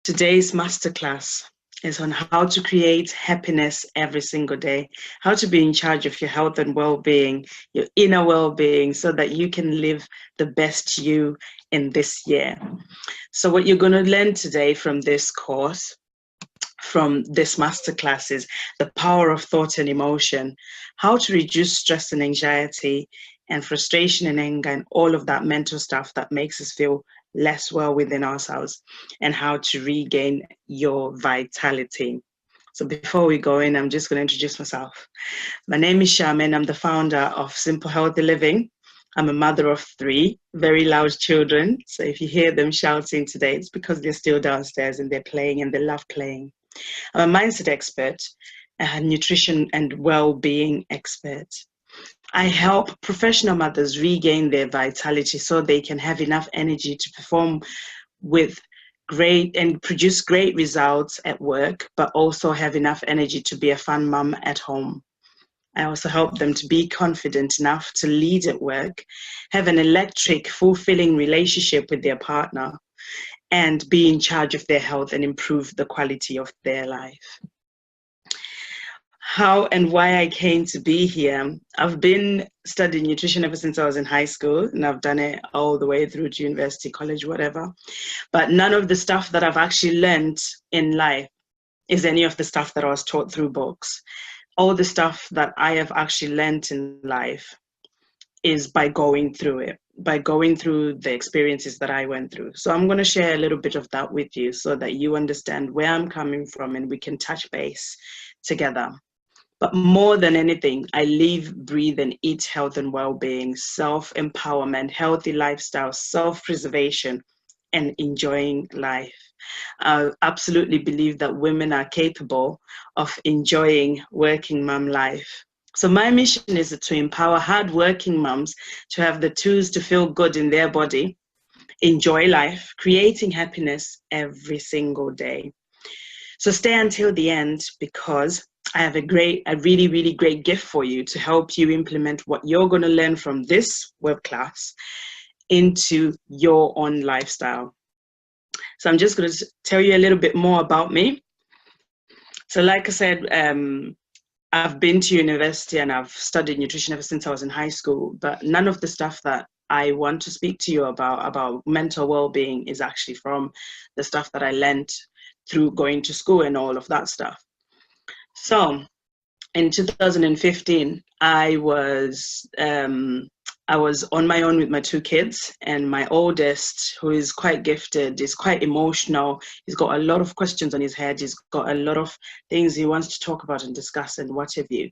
Today's masterclass is on how to create happiness every single day, how to be in charge of your health and well-being, your inner well-being, so that you can live the best you in this year. So what you're going to learn today from this course, from this masterclass, is the power of thought and emotion, how to reduce stress and anxiety and frustration and anger and all of that mental stuff that makes us feel less well within ourselves, and how to regain your vitality. So before we go in, I'm just going to introduce myself. My name is Charmaine. I'm the founder of Simple Healthy Living. I'm a mother of 3 very loud children. So if you hear them shouting today, it's because they're still downstairs and they're playing and they love playing. I'm a mindset expert, a nutrition and well-being expert. I help professional mothers regain their vitality so they can have enough energy to perform with great and produce great results at work, but also have enough energy to be a fun mum at home. I also help them to be confident enough to lead at work, have an electric, fulfilling relationship with their partner, and be in charge of their health and improve the quality of their life. How and why I came to be here. I've been studying nutrition ever since I was in high school, and I've done it all the way through to university, college, whatever. But none of the stuff that I've actually learned in life is any of the stuff that I was taught through books. All the stuff that I have actually learned in life is by going through it, by going through the experiences that I went through. So I'm going to share a little bit of that with you so that you understand where I'm coming from and we can touch base together. But more than anything, I live, breathe, and eat health and well-being, self-empowerment, healthy lifestyle, self-preservation, and enjoying life. I absolutely believe that women are capable of enjoying working mom life. So my mission is to empower hardworking moms to have the tools to feel good in their body, enjoy life, creating happiness every single day. So stay until the end, because I have a really, really great gift for you to help you implement what you're going to learn from this web class into your own lifestyle. So I'm just going to tell you a little bit more about me. So like I said, I've been to university and I've studied nutrition ever since I was in high school, but none of the stuff that I want to speak to you about mental well-being is actually from the stuff that I learned through going to school and all of that stuff. So in 2015, I was on my own with my 2 kids, and my oldest, who is quite gifted, is quite emotional. He's got a lot of questions on his head. He's got a lot of things he wants to talk about and discuss and what have you.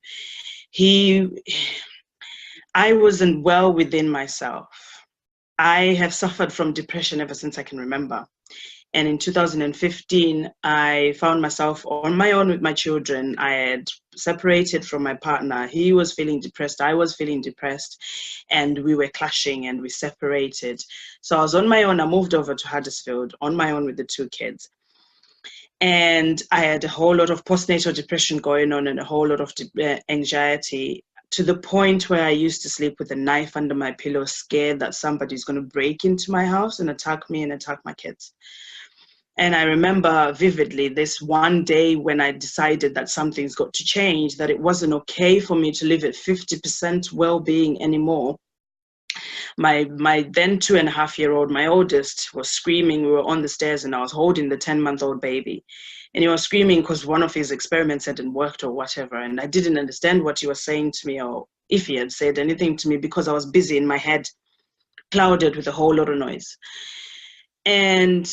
I wasn't well within myself. I have suffered from depression ever since I can remember. And in 2015, I found myself on my own with my children. I had separated from my partner. He was feeling depressed. I was feeling depressed. And we were clashing and we separated. So I was on my own. I moved over to Huddersfield on my own with the 2 kids. And I had a whole lot of postnatal depression going on and a whole lot of anxiety, to the point where I used to sleep with a knife under my pillow, scared that somebody's going to break into my house and attack me and attack my kids. And I remember vividly this one day when I decided that something's got to change, that it wasn't okay for me to live at 50% well-being anymore. My then 2.5-year-old, my oldest, was screaming. We were on the stairs and I was holding the 10-month-old baby. And he was screaming because one of his experiments hadn't worked or whatever. And I didn't understand what he was saying to me, or if he had said anything to me, because I was busy in my head, clouded with a whole lot of noise. And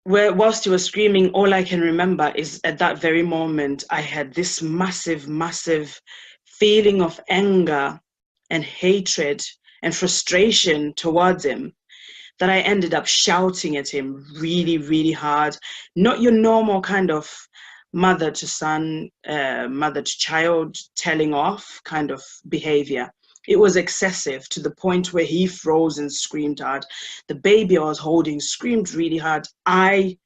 whilst he was screaming, all I can remember is at that very moment, I had this massive, massive feeling of anger and hatred and frustration towards him, that I ended up shouting at him really, really hard. Not your normal kind of mother to son, mother to child telling off kind of behavior. It was excessive, to the point where he froze and screamed hard. The baby I was holding screamed really hard. I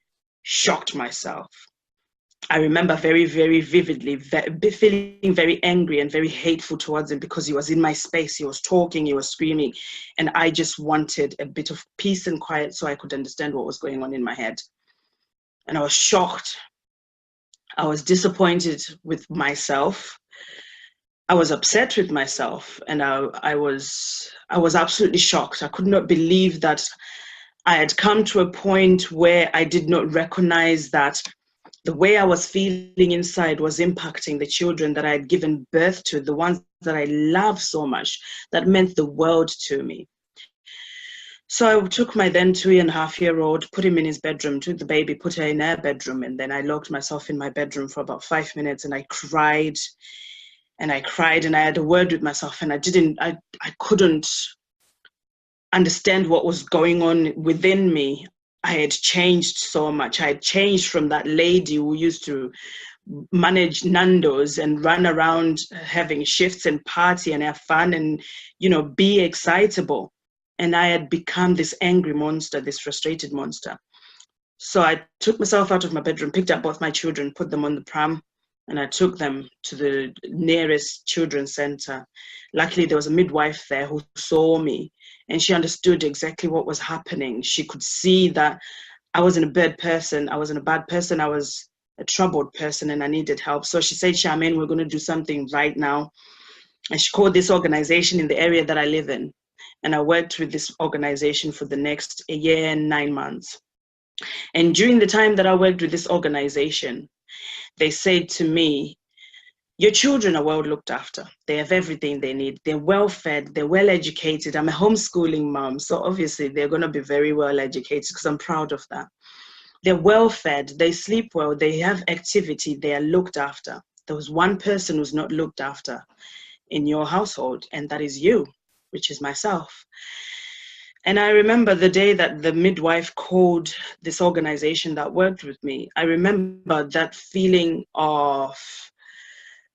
shocked myself. I remember very, very vividly feeling very angry and very hateful towards him, because he was in my space. He was talking, he was screaming, and I just wanted a bit of peace and quiet so I could understand what was going on in my head. and I was shocked. I was disappointed with myself. I was upset with myself, and I was absolutely shocked. I could not believe that I had come to a point where I did not recognize that the way I was feeling inside was impacting the children that I had given birth to, the ones that I love so much, that meant the world to me. So I took my then 2.5-year-old, put him in his bedroom, took the baby, put her in her bedroom, and then I locked myself in my bedroom for about 5 minutes, and I cried and I cried, and I had a word with myself, and I couldn't understand what was going on within me. I had changed so much. I had changed from that lady who used to manage Nando's and run around having shifts and party and have fun and, be excitable. And I had become this angry monster, this frustrated monster. So I took myself out of my bedroom, picked up both my children, put them on the pram, and I took them to the nearest children's center. Luckily, there was a midwife there who saw me, and she understood exactly what was happening. She could see that I wasn't a bad person. I wasn't a bad person. I was a troubled person, and I needed help. So she said, Charmaine, we're going to do something right now. And she called this organization in the area that I live in. And I worked with this organization for the next 1 year and 9 months. And during the time that I worked with this organization, they said to me, your children are well looked after. They have everything they need. They're well fed. They're well educated. I'm a homeschooling mom, so obviously they're going to be very well educated because I'm proud of that. They're well fed. They sleep well. They have activity. They are looked after. There was one person who's not looked after in your household, and that is you, which is myself. And I remember the day that the midwife called this organization that worked with me. I remember that feeling of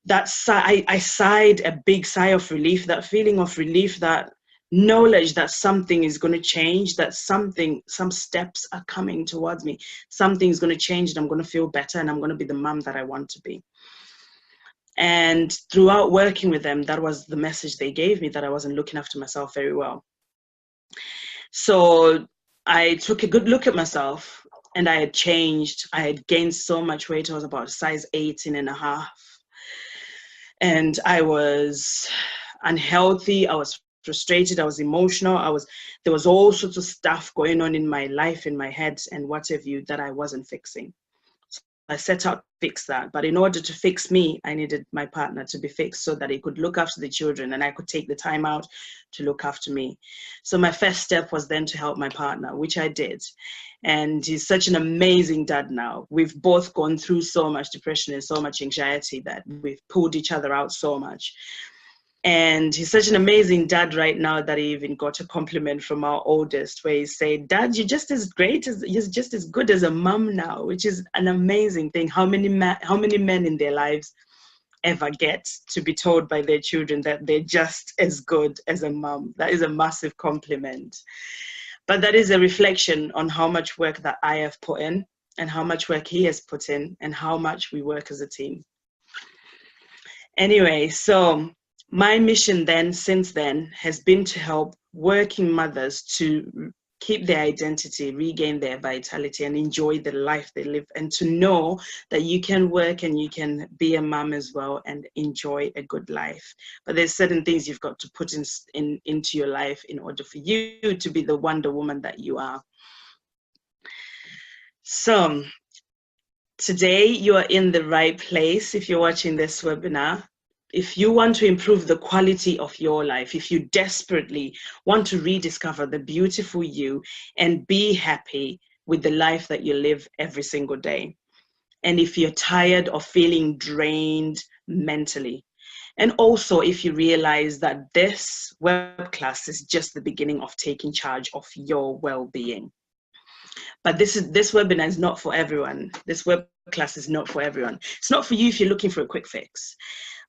that I sighed a big sigh of relief, that feeling of relief, that knowledge that something is going to change, that some steps are coming towards me. Something's going to change and I'm going to feel better and I'm going to be the mom that I want to be. And throughout working with them, that was the message they gave me, that I wasn't looking after myself very well. So I took a good look at myself, and I had changed. I had gained so much weight. I was about size 18.5. And I was unhealthy. I was frustrated. I was emotional. There was all sorts of stuff going on in my life, in my head, and what have you, that I wasn't fixing. I set out to fix that. But in order to fix me, I needed my partner to be fixed so that he could look after the children and I could take the time out to look after me. So my first step was then to help my partner, which I did. And he's such an amazing dad now. We've both gone through so much depression and so much anxiety that we've pulled each other out so much. And he's such an amazing dad right now that he even got a compliment from our oldest where he said, Dad, you're just as good as a mom now, which is an amazing thing. How many men in their lives ever get to be told by their children that they're just as good as a mom? That is a massive compliment. But that is a reflection on how much work that I have put in and how much work he has put in and how much we work as a team. Anyway, so my mission since then has been to help working mothers to keep their identity, regain their vitality, and enjoy the life they live, and to know that you can work and you can be a mom as well and enjoy a good life. But there's certain things you've got to put into your life in order for you to be the Wonder Woman that you are. So today you are in the right place if you're watching this webinar. If you want to improve the quality of your life, if you desperately want to rediscover the beautiful you and be happy with the life that you live every single day, and if you're tired of feeling drained mentally, and also if you realize that this web class is just the beginning of taking charge of your well-being. But this webinar is not for everyone. This web class is not for everyone. It's not for you if you're looking for a quick fix,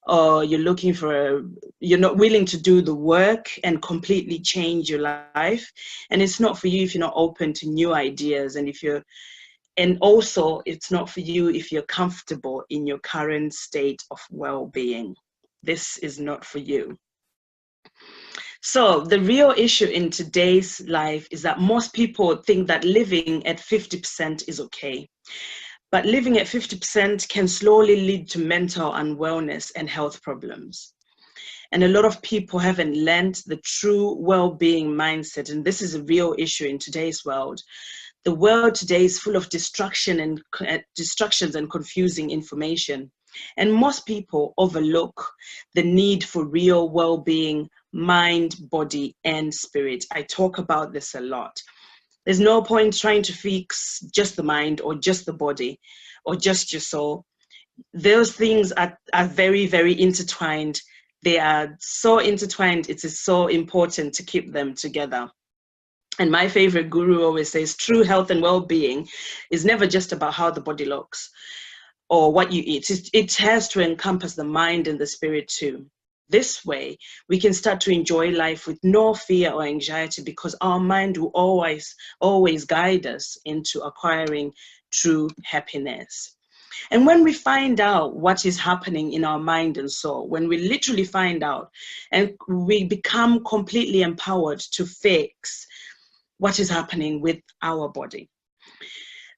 or you're not willing to do the work and completely change your life. And it's not for you if you're not open to new ideas, and also it's not for you if you're comfortable in your current state of well-being. This is not for you. So the real issue in today's life is that most people think that living at 50% is okay. But living at 50% can slowly lead to mental unwellness and health problems. And a lot of people haven't learned the true well-being mindset. And this is a real issue in today's world. The world today is full of distractions and confusing information. And most people overlook the need for real well-being, mind, body, and spirit. I talk about this a lot. There's no point trying to fix just the mind or just the body or just your soul. Those things are very, very intertwined. They are so intertwined, it is so important to keep them together. And my favorite guru always says, true health and well-being is never just about how the body looks or what you eat. It has to encompass the mind and the spirit too. This way, we can start to enjoy life with no fear or anxiety, because our mind will always guide us into acquiring true happiness. And when we find out what is happening in our mind and soul, when we literally find out and we become completely empowered to fix what is happening with our body.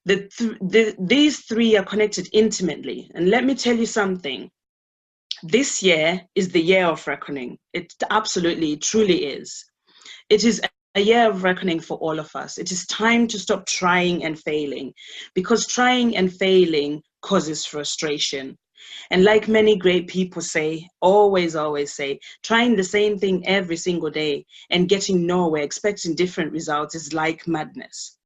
These three are connected intimately. And let me tell you something. This year is the year of reckoning. It absolutely, truly is. It is a year of reckoning for all of us. It is time to stop trying and failing, because trying and failing causes frustration. And like many great people say, always say, trying the same thing every single day and getting nowhere, expecting different results is like madness.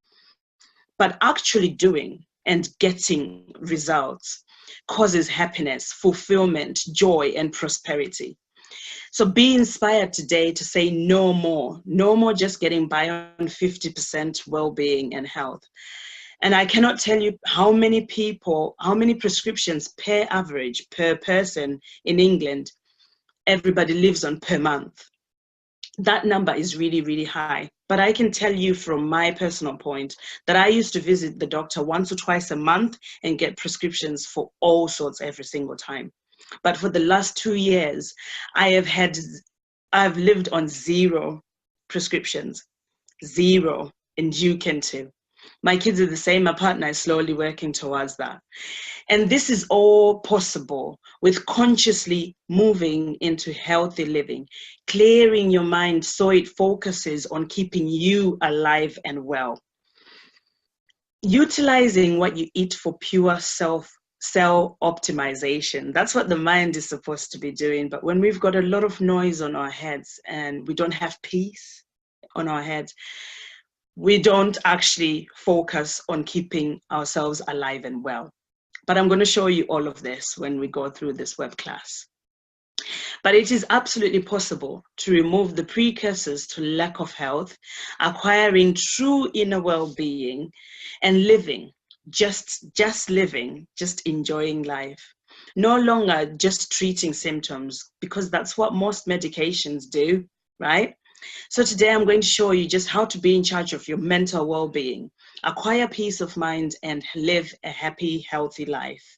But actually doing and getting results causes happiness, fulfillment, joy, and prosperity. So be inspired today to say no more just getting by on 50% well-being and health. And I cannot tell you how many prescriptions per average, per person in England, everybody lives on per month. That number is really, really high. But I can tell you from my personal point that I used to visit the doctor once or twice a month and get prescriptions for all sorts every single time. But for the last 2 years, I've lived on 0 prescriptions, 0, and you can too. My kids are the same. My partner is slowly working towards that. And this is all possible with consciously moving into healthy living, clearing your mind so it focuses on keeping you alive and well. Utilizing what you eat for pure cell optimization. That's what the mind is supposed to be doing. But when we've got a lot of noise on our heads and we don't have peace on our heads, we don't actually focus on keeping ourselves alive and well. But I'm going to show you all of this when we go through this web class. But it is absolutely possible to remove the precursors to lack of health, acquiring true inner well-being, and living, just living, just enjoying life. No longer just treating symptoms, because that's what most medications do, right? So today I'm going to show you just how to be in charge of your mental well-being, acquire peace of mind, and live a happy, healthy life.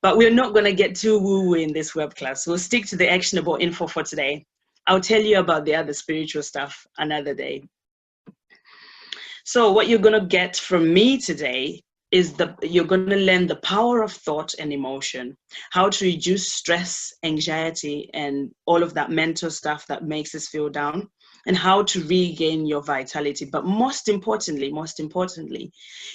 But we're not going to get too woo-woo in this web class. We'll stick to the actionable info for today. I'll tell you about the other spiritual stuff another day. So what you're going to get from me today is you're going to learn the power of thought and emotion, how to reduce stress, anxiety, and all of that mental stuff that makes us feel down, and how to regain your vitality. But most importantly,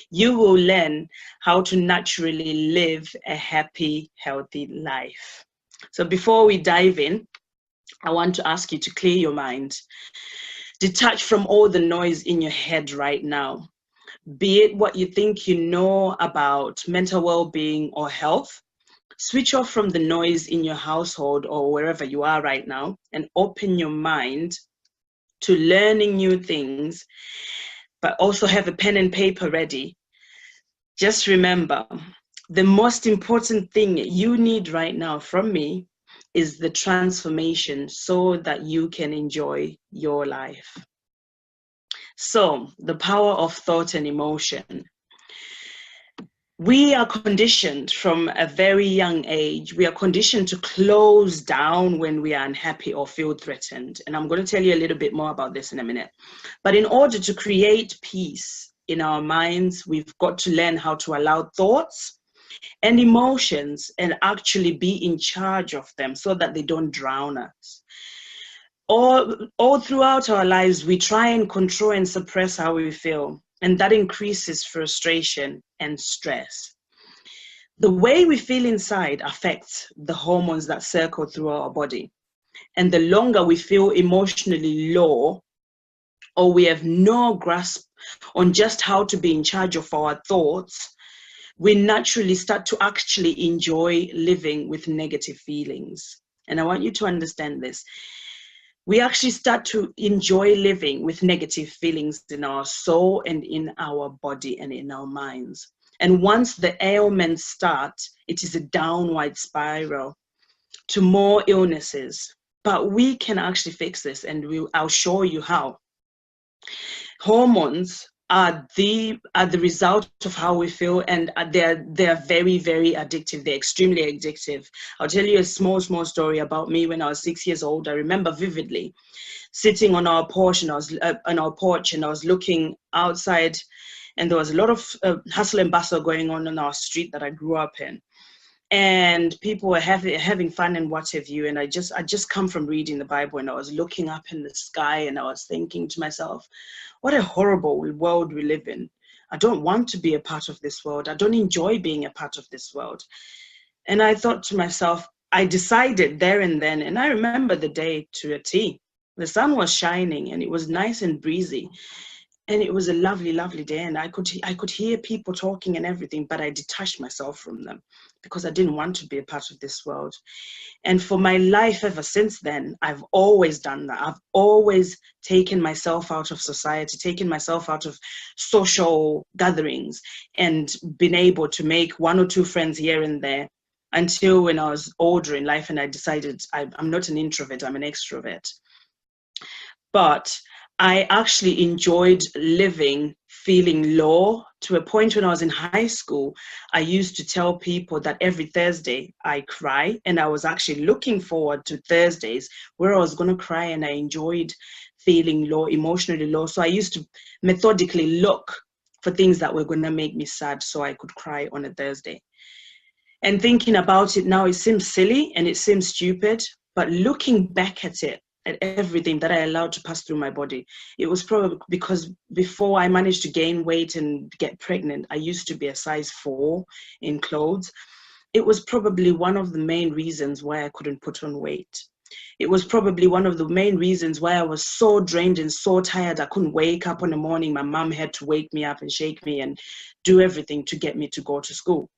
you will learn how to naturally live a happy, healthy life. So before we dive in, I want to ask you to clear your mind. Detach from all the noise in your head right now. Be it what you think you know about mental well-being or health. Switch off from the noise in your household or wherever you are right now and open your mind to learning new things, but also have a pen and paper ready. Just remember, the most important thing you need right now from me is the transformation so that you can enjoy your life. So, the power of thought and emotion. We are conditioned from a very young age. We are conditioned to close down when we are unhappy or feel threatened. And I'm going to tell you a little bit more about this in a minute. But in order to create peace in our minds. We've got to learn how to allow thoughts and emotions and actually be in charge of them so that they don't drown us. All throughout our lives, we try and control and suppress how we feel, and that increases frustration and stress. The way we feel inside affects the hormones that circle through our body. And the longer we feel emotionally low, or we have no grasp on just how to be in charge of our thoughts, we naturally start to actually enjoy living with negative feelings. And I want you to understand this. We actually start to enjoy living with negative feelings in our soul and in our body and in our minds. And once the ailments start, it is a downward spiral to more illnesses. But we can actually fix this, and I'll show you how. Hormones are the result of how we feel, and they're very, very addictive. They're extremely addictive. I'll tell you a small story about me when I was 6 years old. I remember vividly sitting on our porch, and I was looking outside, and there was a lot of hustle and bustle going on our street that I grew up in. And people were having fun and what have you. And I just come from reading the Bible, and I was looking up in the sky, and I was thinking to myself, what a horrible world we live in. I don't want to be a part of this world. I don't enjoy being a part of this world. And I thought to myself, I decided there and then, and I remember the day to a T. The sun was shining, and it was nice and breezy. And it was a lovely, lovely day, and I could hear people talking and everything, but I detached myself from them because I didn't want to be a part of this world. And for my life ever since then, I've always done that. I've always taken myself out of society, taken myself out of social gatherings, and been able to make one or two friends here and there until when I was older in life and I decided I'm not an introvert, I'm an extrovert. But I actually enjoyed living, feeling low to a point when I was in high school. I used to tell people that every Thursday I cry, and I was actually looking forward to Thursdays where I was going to cry, and I enjoyed feeling low, emotionally low. So I used to methodically look for things that were going to make me sad so I could cry on a Thursday. And thinking about it now, it seems silly and it seems stupid, but looking back at it, at everything that I allowed to pass through my body, it was probably because before I managed to gain weight and get pregnant, I used to be a size 4 in clothes. It was probably one of the main reasons why I couldn't put on weight. It was probably one of the main reasons why I was so drained and so tired. I couldn't wake up in the morning. My mom had to wake me up and shake me and do everything to get me to go to school.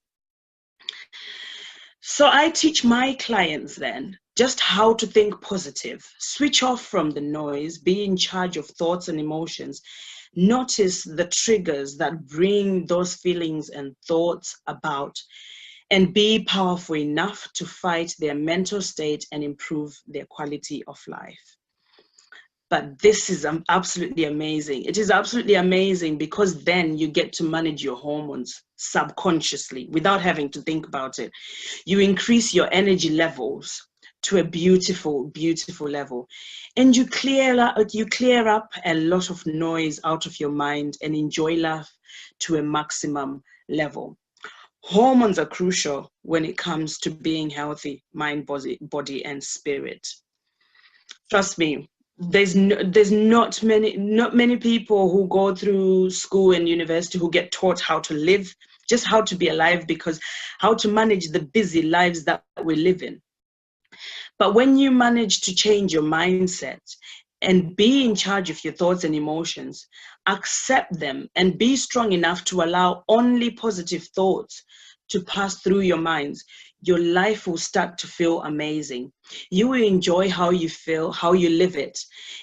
So I teach my clients then just how to think positive, switch off from the noise, be in charge of thoughts and emotions, notice the triggers that bring those feelings and thoughts about, and be powerful enough to fight their mental state and improve their quality of life. But this is absolutely amazing. It is absolutely amazing because then you get to manage your hormones subconsciously without having to think about it. You increase your energy levels to a beautiful, beautiful level. And you clear up a lot of noise out of your mind and enjoy life to a maximum level. Hormones are crucial when it comes to being healthy, mind, body, and spirit. Trust me, there's not many people who go through school and university who get taught how to live, just how to be alive, because how to manage the busy lives that we live in. But when you manage to change your mindset and be in charge of your thoughts and emotions, accept them and be strong enough to allow only positive thoughts to pass through your minds, your life will start to feel amazing. You will enjoy how you feel, how you live it.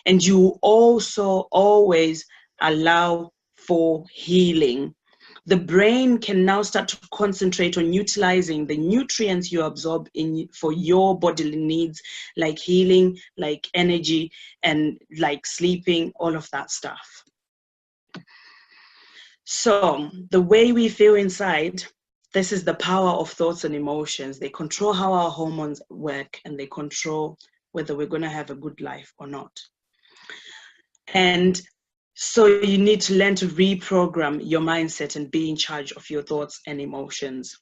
And you also always allow for healing. The brain can now start to concentrate on utilizing the nutrients you absorb for your bodily needs, like healing, like energy, and like sleeping, all of that stuff. So the way we feel inside, this is the power of thoughts and emotions. They control how our hormones work, and they control whether we're going to have a good life or not. And So you need to learn to reprogram your mindset and be in charge of your thoughts and emotions.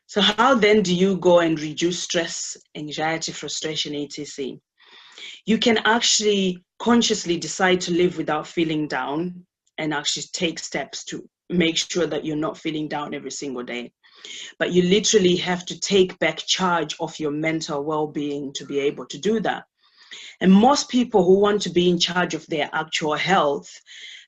So how then do you go and reduce stress, anxiety, frustration, etc.? You can actually consciously decide to live without feeling down and actually take steps to make sure that you're not feeling down every single day. But you literally have to take back charge of your mental well-being to be able to do that. And most people who want to be in charge of their actual health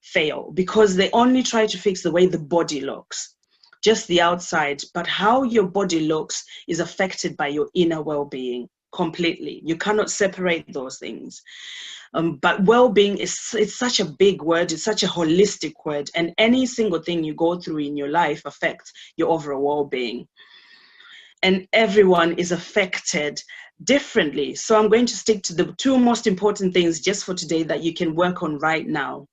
fail because they only try to fix the way the body looks, just the outside. But how your body looks is affected by your inner well-being completely. You cannot separate those things. But well-being it's such a big word, it's such a holistic word, and any single thing you go through in your life affects your overall well-being. And everyone is affected differently. So I'm going to stick to the two most important things just for today that you can work on right now.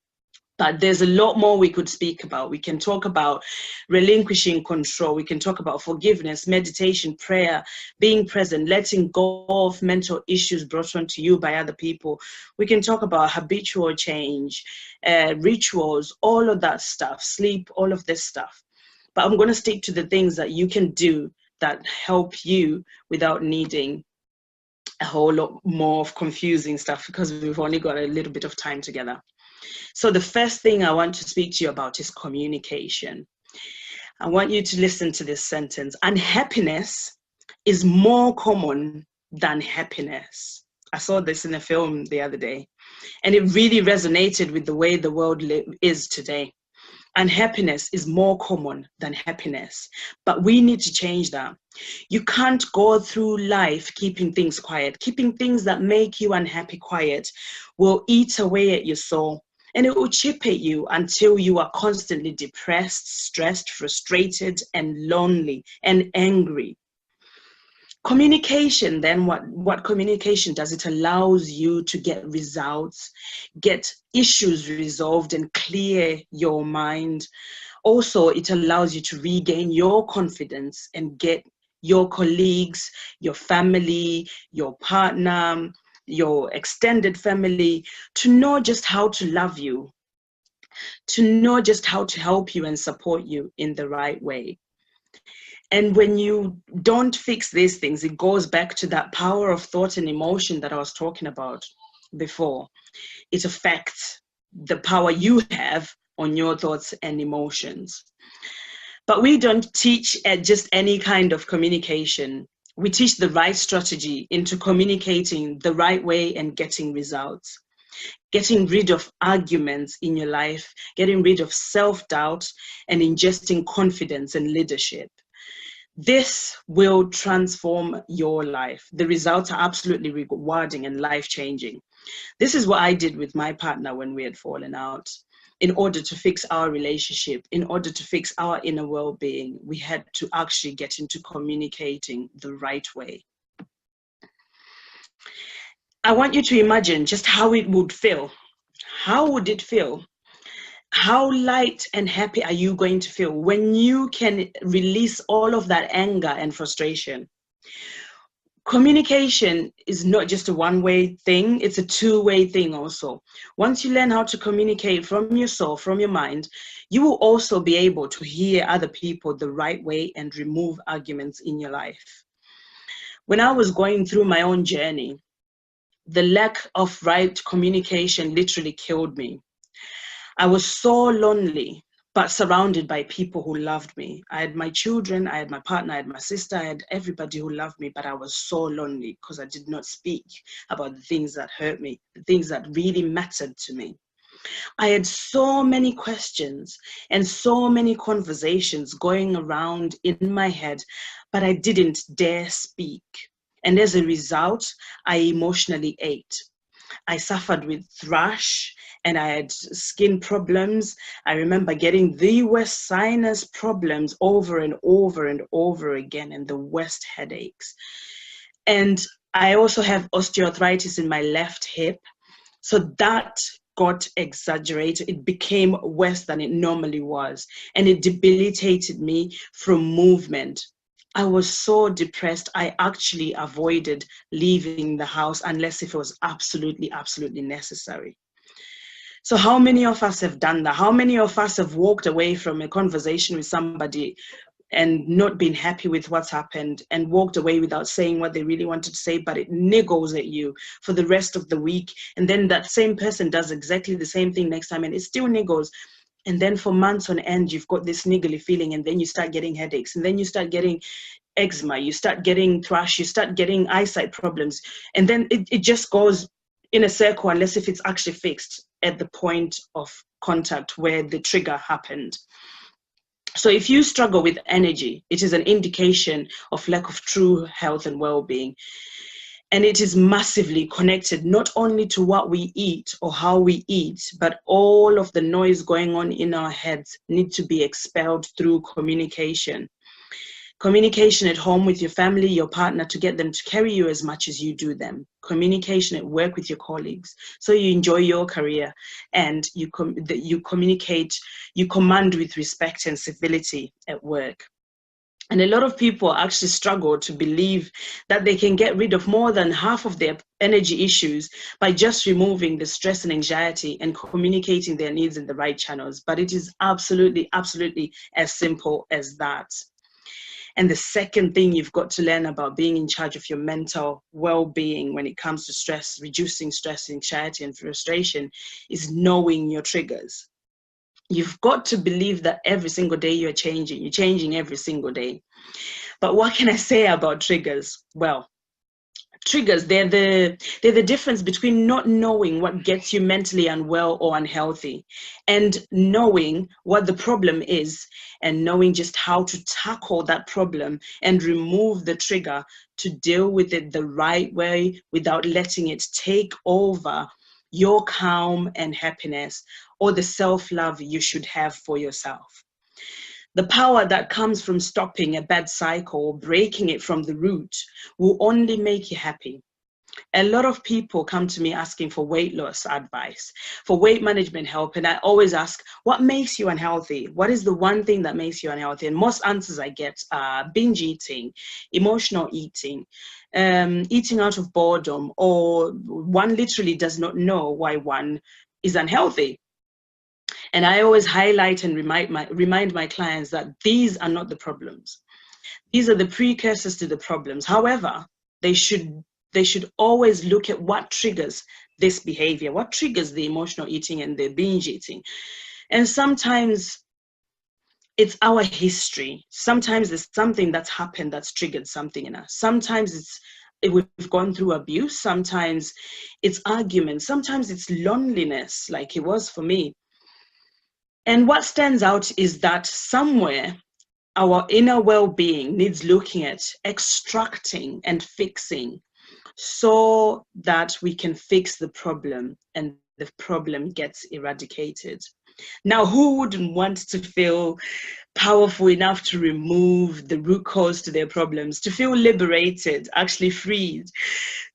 But there's a lot more we could speak about. We can talk about relinquishing control. We can talk about forgiveness, meditation, prayer, being present, letting go of mental issues brought on to you by other people. We can talk about habitual change, rituals, all of that stuff, sleep, all of this stuff. But I'm going to stick to the things that you can do that help you without needing a whole lot more of confusing stuff, because we've only got a little bit of time together. So the first thing I want to speak to you about is communication. I want you to listen to this sentence. Unhappiness is more common than happiness. I saw this in a film the other day, and it really resonated with the way the world is today. Unhappiness is more common than happiness, but we need to change that. You can't go through life keeping things quiet. Keeping things that make you unhappy quiet will eat away at your soul, and it will chip at you until you are constantly depressed, stressed, frustrated, and lonely and angry. Communication, then, what communication does, it allows you to get results, get issues resolved, and clear your mind. Also, it allows you to regain your confidence and get your colleagues, your family, your partner, your extended family to know just how to love you, to know just how to help you and support you in the right way. And when you don't fix these things, it goes back to that power of thought and emotion that I was talking about before. It affects the power you have on your thoughts and emotions. But we don't teach just any kind of communication. We teach the right strategy into communicating the right way and getting results. Getting rid of arguments in your life, getting rid of self-doubt, and ingesting confidence and leadership. This will transform your life. The results are absolutely rewarding and life-changing. This is what I did with my partner when we had fallen out. In order to fix our relationship, in order to fix our inner well-being, we had to actually get into communicating the right way. I want you to imagine just how it would feel. How would it feel? How light and happy are you going to feel when you can release all of that anger and frustration? Communication is not just a one-way thing, it's a two-way thing also. Once you learn how to communicate from your soul, from your mind, you will also be able to hear other people the right way and remove arguments in your life. When I was going through my own journey, the lack of right communication literally killed me. I was so lonely, but surrounded by people who loved me. I had my children, I had my partner, I had my sister, I had everybody who loved me, but I was so lonely because I did not speak about the things that hurt me, the things that really mattered to me. I had so many questions and so many conversations going around in my head, but I didn't dare speak. And as a result, I emotionally ate. I suffered with thrush and I had skin problems. I remember getting the worst sinus problems over and over and over again, and the worst headaches. And I also have osteoarthritis in my left hip. So that got exaggerated. It became worse than it normally was. And it debilitated me from movement. I was so depressed, I actually avoided leaving the house unless if it was absolutely, absolutely necessary. So how many of us have done that? How many of us have walked away from a conversation with somebody and not been happy with what's happened, and walked away without saying what they really wanted to say, but it niggles at you for the rest of the week? And then that same person does exactly the same thing next time and it still niggles. And then for months on end, you've got this niggly feeling, and then you start getting headaches, and then you start getting eczema, you start getting thrush, you start getting eyesight problems. And then it just goes in a circle unless if it's actually fixed at the point of contact where the trigger happened. So if you struggle with energy, it is an indication of lack of true health and well-being. And it is massively connected not only to what we eat or how we eat, but all of the noise going on in our heads need to be expelled through communication. Communication at home with your family, your partner, to get them to carry you as much as you do them. Communication at work with your colleagues, so you enjoy your career and you communicate, you command with respect and civility at work. And a lot of people actually struggle to believe that they can get rid of more than half of their energy issues by just removing the stress and anxiety and communicating their needs in the right channels. But it is absolutely, absolutely as simple as that. And the second thing you've got to learn about being in charge of your mental well-being when it comes to stress, reducing stress, anxiety, and frustration, is knowing your triggers. You've got to believe that every single day you're changing every single day. But what can I say about triggers? Well, triggers, they're the difference between not knowing what gets you mentally unwell or unhealthy, and knowing what the problem is and knowing just how to tackle that problem and remove the trigger to deal with it the right way without letting it take over your calm and happiness or the self-love you should have for yourself. The power that comes from stopping a bad cycle, breaking it from the root, will only make you happy. A lot of people come to me asking for weight loss advice, for weight management help, and I always ask, what makes you unhealthy? What is the one thing that makes you unhealthy? And most answers I get are binge eating, emotional eating, eating out of boredom, or one literally does not know why one is unhealthy. And I always highlight and remind my clients that these are not the problems. These are the precursors to the problems. However, they should always look at what triggers this behavior, what triggers the emotional eating and the binge eating. And sometimes it's our history. Sometimes there's something that's happened that's triggered something in us. Sometimes we've gone through abuse. Sometimes it's arguments. Sometimes it's loneliness, like it was for me. And what stands out is that somewhere our inner well-being needs looking at, extracting and fixing, so that we can fix the problem and the problem gets eradicated. Now, who wouldn't want to feel powerful enough to remove the root cause to their problems, to feel liberated, actually freed,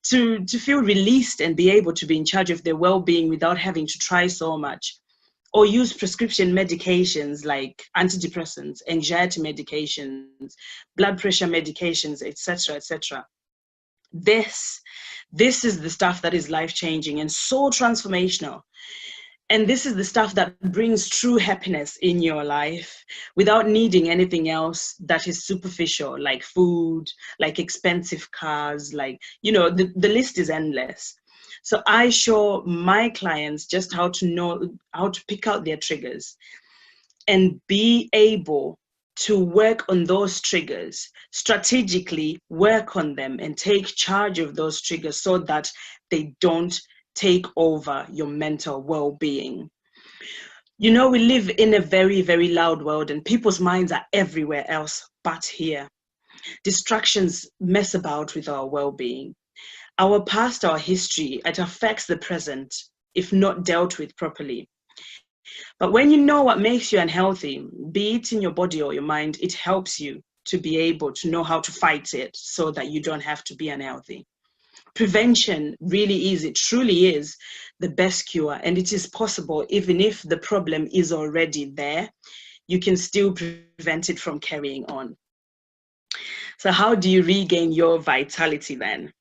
to feel released and be able to be in charge of their well-being without having to try so much? Or use prescription medications like antidepressants, anxiety medications, blood pressure medications, etc., etc. This is the stuff that is life-changing and so transformational. And this is the stuff that brings true happiness in your life without needing anything else that is superficial, like food, like expensive cars, like, the list is endless. So I show my clients just how to know, how to pick out their triggers and be able to work on those triggers, strategically work on them and take charge of those triggers so that they don't take over your mental well-being. We live in a very, very loud world and people's minds are everywhere else but here. Distractions mess about with our well-being. Our past, our history, it affects the present if not dealt with properly. But when you know what makes you unhealthy, be it in your body or your mind, it helps you to be able to know how to fight it so that you don't have to be unhealthy. Prevention really is, it truly is the best cure, and it is possible even if the problem is already there, you can still prevent it from carrying on. So how do you regain your vitality then?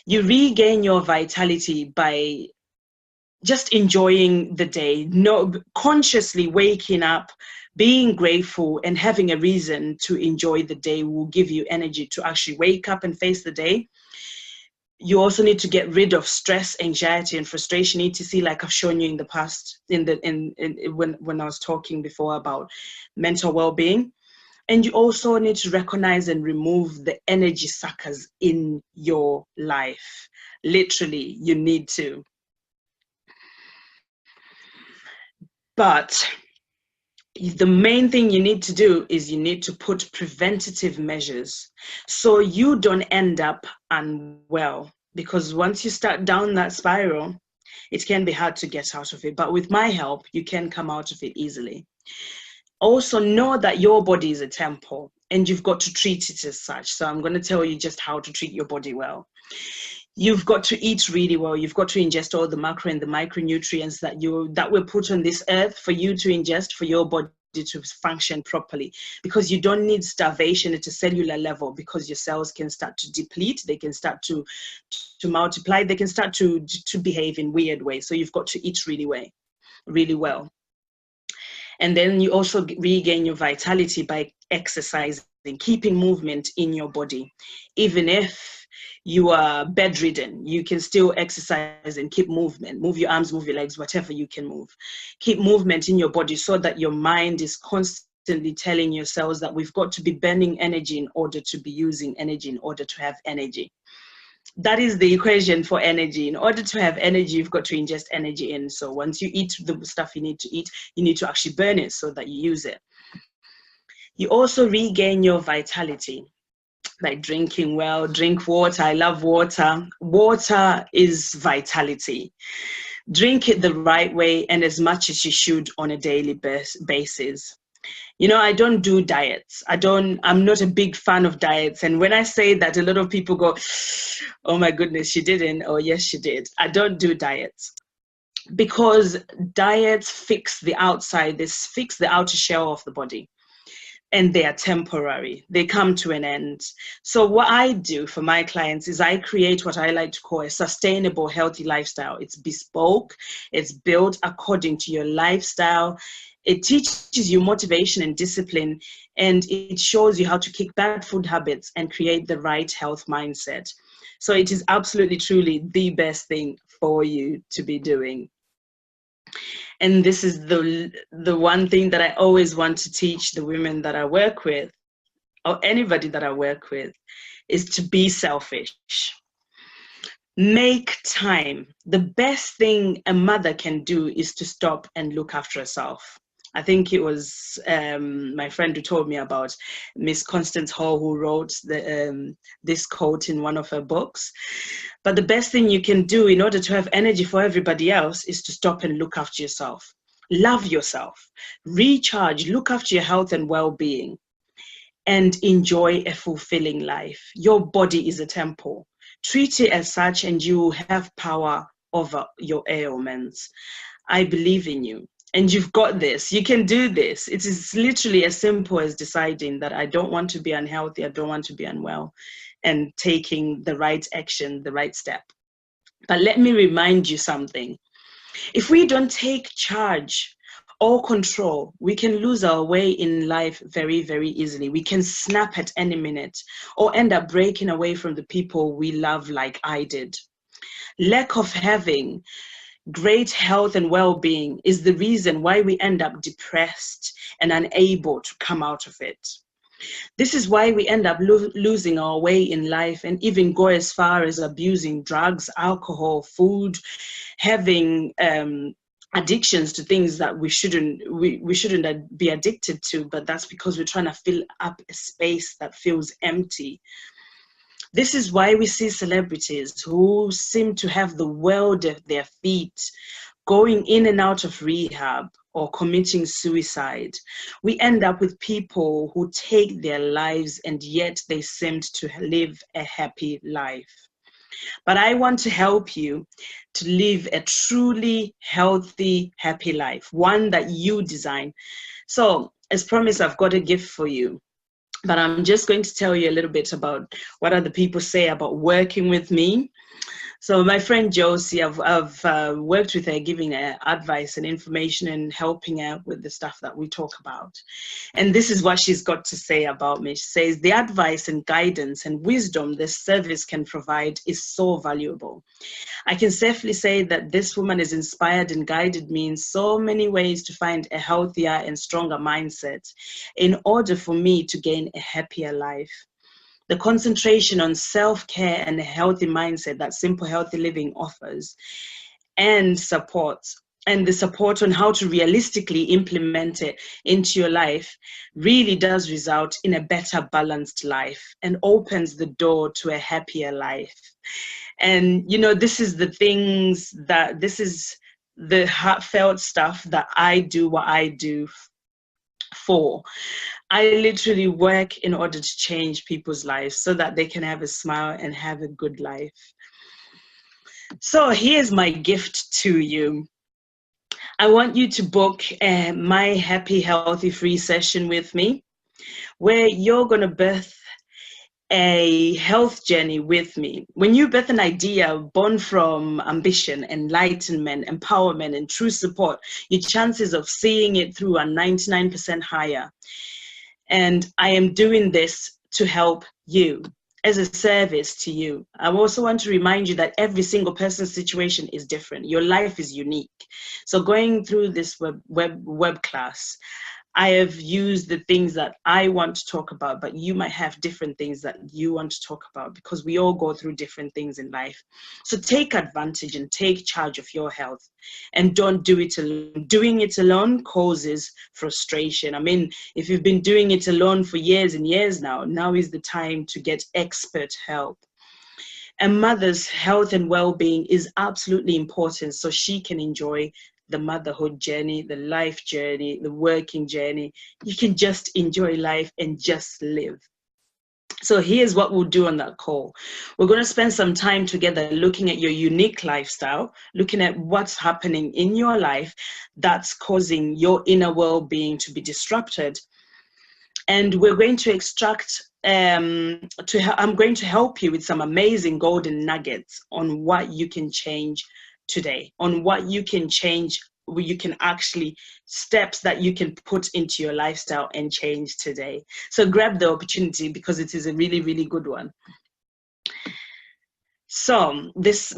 You regain your vitality by just enjoying the day, no, consciously waking up, being grateful and having a reason to enjoy the day will give you energy to actually wake up and face the day. You also need to get rid of stress, anxiety, and frustration, etc. Like I've shown you in the past, when I was talking before about mental well-being. And you also need to recognize and remove the energy suckers in your life. Literally, you need to. But the main thing you need to do is you need to put preventative measures so you don't end up unwell. Because once you start down that spiral, it can be hard to get out of it. But with my help, you can come out of it easily. Also know that your body is a temple and you've got to treat it as such. So I'm going to tell you just how to treat your body well. You've got to eat really well. You've got to ingest all the macro and the micronutrients that were put on this earth for you to ingest, for your body to function properly, because you don't need starvation at a cellular level, because your cells can start to deplete, they can start to multiply, they can start to behave in weird ways. So you've got to eat really well. And then you also regain your vitality by exercising, keeping movement in your body. Even if you are bedridden, you can still exercise and keep movement. Move your arms, move your legs, whatever you can move. Keep movement in your body so that your mind is constantly telling your cells that we've got to be burning energy in order to be using energy, in order to have energy. That is the equation for energy. In order to have energy, you've got to ingest energy in. So once you eat the stuff you need to eat, you need to actually burn it so that you use it. You also regain your vitality by drinking well. Drink water. I love water. Water is vitality. Drink it the right way and as much as you should on a daily basis. You know, I don't do diets. I'm not a big fan of diets. And when I say that, a lot of people go, oh my goodness, she didn't. Or yes, she did. I don't do diets, because diets fix the outside. They fix the outer shell of the body. And they are temporary. They come to an end. So what I do for my clients is I create what I like to call a sustainable, healthy lifestyle. It's bespoke. It's built according to your lifestyle. It teaches you motivation and discipline, and it shows you how to kick bad food habits and create the right health mindset. So it is absolutely, truly the best thing for you to be doing. And this is the one thing that I always want to teach the women that I work with, or anybody that I work with, is to be selfish. Make time. The best thing a mother can do is to stop and look after herself. I think it was my friend who told me about Miss Constance Hall, who wrote this quote in one of her books. But the best thing you can do in order to have energy for everybody else is to stop and look after yourself. Love yourself, recharge, look after your health and well-being, and enjoy a fulfilling life. Your body is a temple. Treat it as such and you will have power over your ailments. I believe in you. And you've got this. You can do this. It is literally as simple as deciding that I don't want to be unhealthy, I don't want to be unwell, and taking the right action, the right step. But let me remind you something. If we don't take charge or control, we can lose our way in life very, very easily. We can snap at any minute or end up breaking away from the people we love, like I did. Lack of having great health and well-being is the reason why we end up depressed and unable to come out of it. This is why we end up losing our way in life and even go as far as abusing drugs, alcohol, food, having addictions to things that we shouldn't be addicted to, but that's because we're trying to fill up a space that feels empty. This is why we see celebrities who seem to have the world at their feet, going in and out of rehab or committing suicide. We end up with people who take their lives and yet they seemed to live a happy life. But I want to help you to live a truly healthy, happy life, one that you design. So, as promised, I've got a gift for you. But I'm just going to tell you a little bit about what other people say about working with me. So my friend Josie, I've worked with her, giving her advice and information and helping her with the stuff that we talk about. And this is what she's got to say about me. She says, the advice and guidance and wisdom this service can provide is so valuable. I can safely say that this woman has inspired and guided me in so many ways to find a healthier and stronger mindset in order for me to gain a happier life. The concentration on self-care and a healthy mindset that Simple Healthy Living offers, and the support on how to realistically implement it into your life, really does result in a better balanced life and opens the door to a happier life. And this is the heartfelt stuff that I do what I do for. I literally work in order to change people's lives so that they can have a smile and have a good life. So here's my gift to you. I want you to book my Happy Healthy Free session with me, where you're going to birth a health journey with me. When you birth an idea born from ambition, enlightenment, empowerment, and true support, your chances of seeing it through are 99% higher. And I am doing this to help you, as a service to you. I also want to remind you that every single person's situation is different. Your life is unique. So going through this web class, I have used the things that I want to talk about, but you might have different things that you want to talk about, because we all go through different things in life. So take advantage and take charge of your health, and don't do it alone. Doing it alone causes frustration. I mean, if you've been doing it alone for years and years now is the time to get expert help. A mother's health and well-being is absolutely important so she can enjoy the motherhood journey, the life journey, the working journey. You can just enjoy life and just live. So here's what we'll do on that call. We're going to spend some time together looking at your unique lifestyle, looking at what's happening in your life that's causing your inner well-being to be disrupted. And we're going to extract, I'm going to help you with some amazing golden nuggets on what you can change today, on what you can change, where you can actually, steps that you can put into your lifestyle and change today. So grab the opportunity, because it is a really, really good one. So this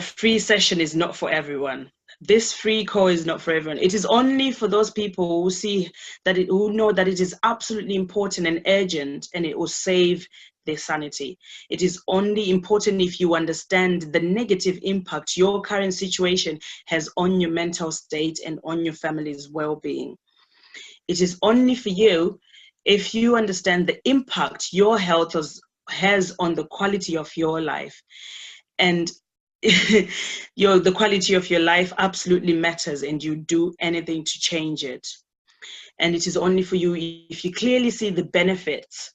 free session is not for everyone. This free call is not for everyone. It is only for those people who know that it is absolutely important and urgent, and it will save their sanity. It is only important if you understand the negative impact your current situation has on your mental state and on your family's well-being. It is only for you if you understand the impact your health has on the quality of your life. And the quality of your life absolutely matters, and you do anything to change it. And it is only for you if you clearly see the benefits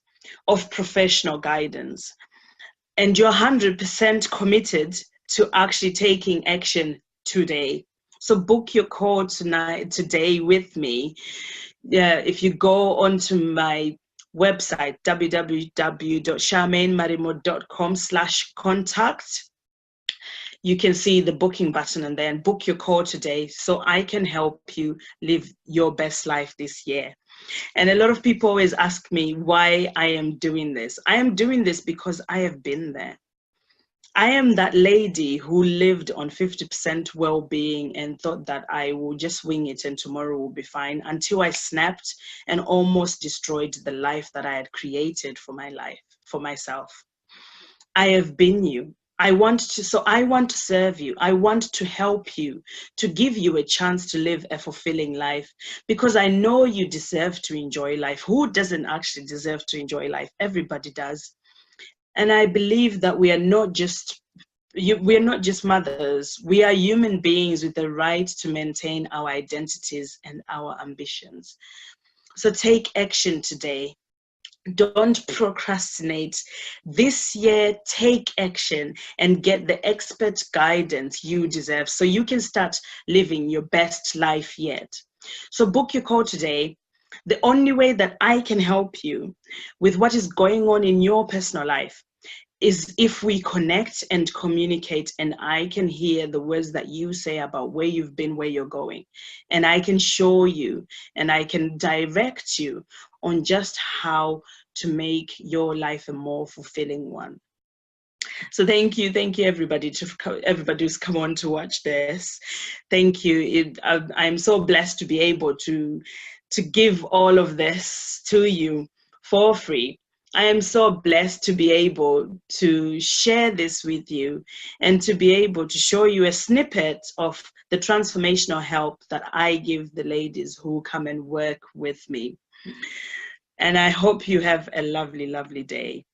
of professional guidance, and you're 100% committed to actually taking action today. So book your call today with me. If you go onto my website, www.charmainemarimo.com/contact, you can see the booking button, and then book your call today so I can help you live your best life this year. And a lot of people always ask me why I am doing this. I am doing this because I have been there. I am that lady who lived on 50% well-being and thought that I will just wing it and tomorrow will be fine, until I snapped and almost destroyed the life that I had created for myself. I have been you. I want to serve you. I want to help you, to give you a chance to live a fulfilling life, because I know you deserve to enjoy life. Who doesn't actually deserve to enjoy life? Everybody does. And I believe that we are not just mothers. We are human beings with the right to maintain our identities and our ambitions. So take action today. Don't procrastinate. This year, take action and get the expert guidance you deserve so you can start living your best life yet. So book your call today. The only way that I can help you with what is going on in your personal life is if we connect and communicate, and I can hear the words that you say about where you've been, where you're going, and I can show you and I can direct you on just how to make your life a more fulfilling one. So thank you everybody, everybody who's come on to watch this. Thank you. I'm so blessed to be able to give all of this to you for free. I am so blessed to be able to share this with you and to be able to show you a snippet of the transformational help that I give the ladies who come and work with me. And I hope you have a lovely, lovely day.